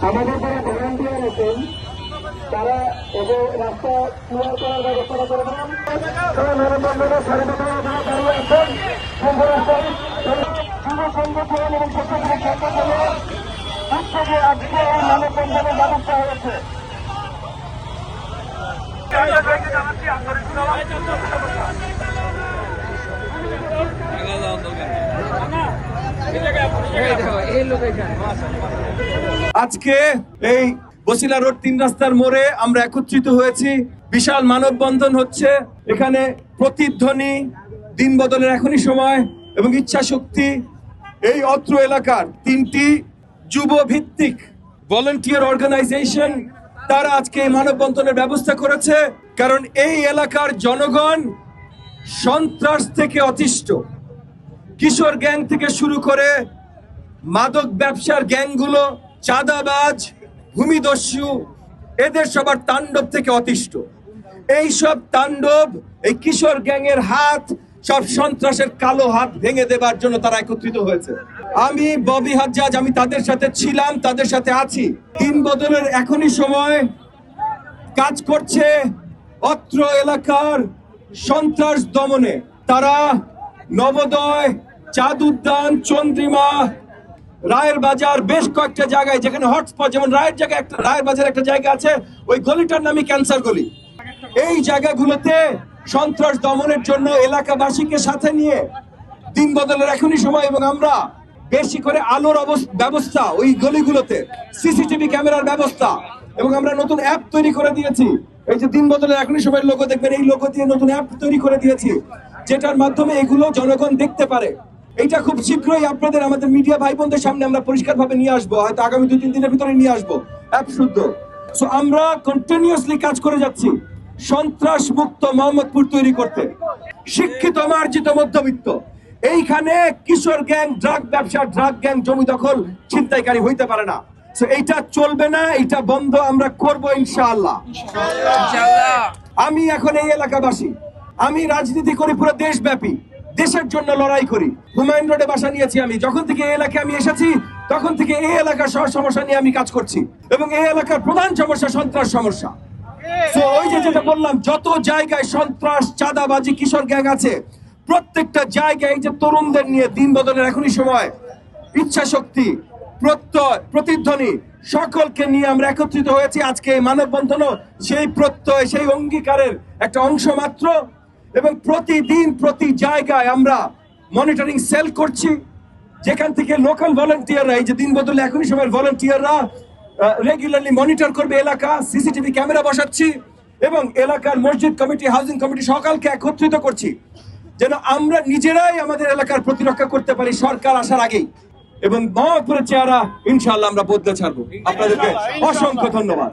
আমাদের যারা ভলান্টিয়ার আছেন তারা এবং রাস্তা ক্লিয়ার করার ব্যবস্থা করে দেন। তারা মানববন্ধনে দাঁড়িয়ে আছেন যুব সংগঠন এবং স্বেচ্ছাসেবক সংগঠনের উৎসবে আজকে এই মানববন্ধনের ব্যবস্থা হয়েছে। আজকে এই বসিলা রোড 3 রাস্তার মোড়ে আমরা একত্রিত হয়েছি। বিশাল মানববন্ধন হচ্ছে। এখানে প্রতিধ্বনি, দিন বদলের এখনই সময় এবং ইচ্ছা শক্তি, এই অত্র এলাকার 3টি যুব ভিত্তিক ভলান্টিয়ার অর্গানাইজেশন তারা আজকে এই মানববন্ধনের ব্যবস্থা করেছে। কারণ এই এলাকার জনগণ সন্ত্রাস থেকে অতিষ্ঠ। কিশোর গ্যাং থেকে শুরু করে মাদক ব্যবসার গ্যাংগুলো, চাঁদাবাজ, ভূমিদস্যু, এদের সবার তাণ্ডব থেকে অতিষ্ঠ। এই সব তাণ্ডব, এই কিশোর গ্যাংয়ের হাত, সব সন্ত্রাসের কালো হাত ভেঙে দেবার জন্য তারা একত্রিত হয়েছে। আমি ববি হাজ্জাজ, আমি তাদের সাথে ছিলাম, তাদের সাথে আছি। দিন বদলের এখনই সময় কাজ করছে অত্র এলাকার সন্ত্রাস দমনে। তারা নবোদয়, চাঁদ উদ্যান, চন্দ্রিমা, রায়ের বাজার, বেশ কয়েকটা জায়গায় যেখানে হটস্পট, যেমন রায়ের বাজার একটা জায়গা আছে, ওই গলিটার নামই ক্যান্সার গলি। এই জায়গাগুলোতে সন্ত্রাস দমনের জন্য এলাকাবাসীকে সাথে নিয়ে দিন বদলের এখনই সময় এবং আমরা বেশি করে আলোর ব্যবস্থা, ওই গলিগুলোতে সিসিটিভি ক্যামেরার ব্যবস্থা, এবং আমরা নতুন অ্যাপ তৈরি করে দিয়েছি। এই যে দিন বদলের এখনই সময় লোগো দেখবেন, এই লোগো দিয়ে নতুন অ্যাপ তৈরি করে দিয়েছি, যেটার মাধ্যমে এগুলো জনগণ দেখতে পারে। এটা খুব শীঘ্রই আপনাদের, আমাদের মিডিয়া ভাই বোনদের সামনে আমরা পরিষ্কারভাবে নিয়ে আসবো, হয়তো আগামী 2-3 দিনের ভিতরে নিয়ে আসবো অ্যাপ শুদ্ধ। সো আমরা কন্টিনিউয়াসলি কাজ করে যাচ্ছি সন্ত্রাস মুক্ত মোহাম্মদপুর তৈরি করতে। শিক্ষিত মার্জিত মধ্যবিত্ত, এইখানে কিশোর গ্যাং, ড্রাগ ব্যবসা, ড্রাগ গ্যাং, জমি দখল, ছিনতাইকারী হইতে পারে না। সো এইটা চলবে না, এটা বন্ধ আমরা করব ইনশাআল্লাহ। আমি এখন এই এলাকাবাসী, আমি রাজনীতি করি পুরো দেশব্যাপী, দেশের জন্য লড়াই করি। হুমায়ুন রোডে বাসা নিয়েছি আমি। যখন থেকে এই এলাকায় আমি এসেছি তখন থেকে এই এলাকার সব সমস্যা নিয়ে আমি কাজ করছি, এবং এই এলাকার প্রধান সমস্যা সন্ত্রাস সমস্যা। তো ওই যে যেটা বললাম, যত জায়গায় সন্ত্রাস, চাঁদাবাজি, কিশোর গ্যাং আছে, প্রত্যেকটা জায়গায় এই যে তরুণদের নিয়ে দিন বদলের এখনই সময়, ইচ্ছা শক্তি, প্রত্যয়, প্রতিধ্বনি, সকলকে নিয়ে আমরা একত্রিত হয়েছি। আজকে এই মানববন্ধনও সেই প্রত্যয়, সেই অঙ্গীকারের একটা অংশ মাত্র। এবং প্রতিদিন প্রতি জায়গায় আমরা মনিটরিং সেল করছি, যেখান থেকে লোকাল ভলান্টিয়াররা, এই যে দিন বদলে এখনই সময় ভলান্টিয়াররা রেগুলারলি মনিটর করবে এলাকা, সিসিটিভি ক্যামেরা বসাচ্ছি, এবং এলাকার মসজিদ কমিটি, হাউজিং কমিটি সকলকে একত্রিত করছি যেন আমরা নিজেরাই আমাদের এলাকার প্রতিরক্ষা করতে পারি সরকার আসার আগেই। এবং মোহাম্মদপুরের চেহারা ইনশাআল্লাহ আমরা বদলে ছাড়বো। আপনাদেরকে অসংখ্য ধন্যবাদ।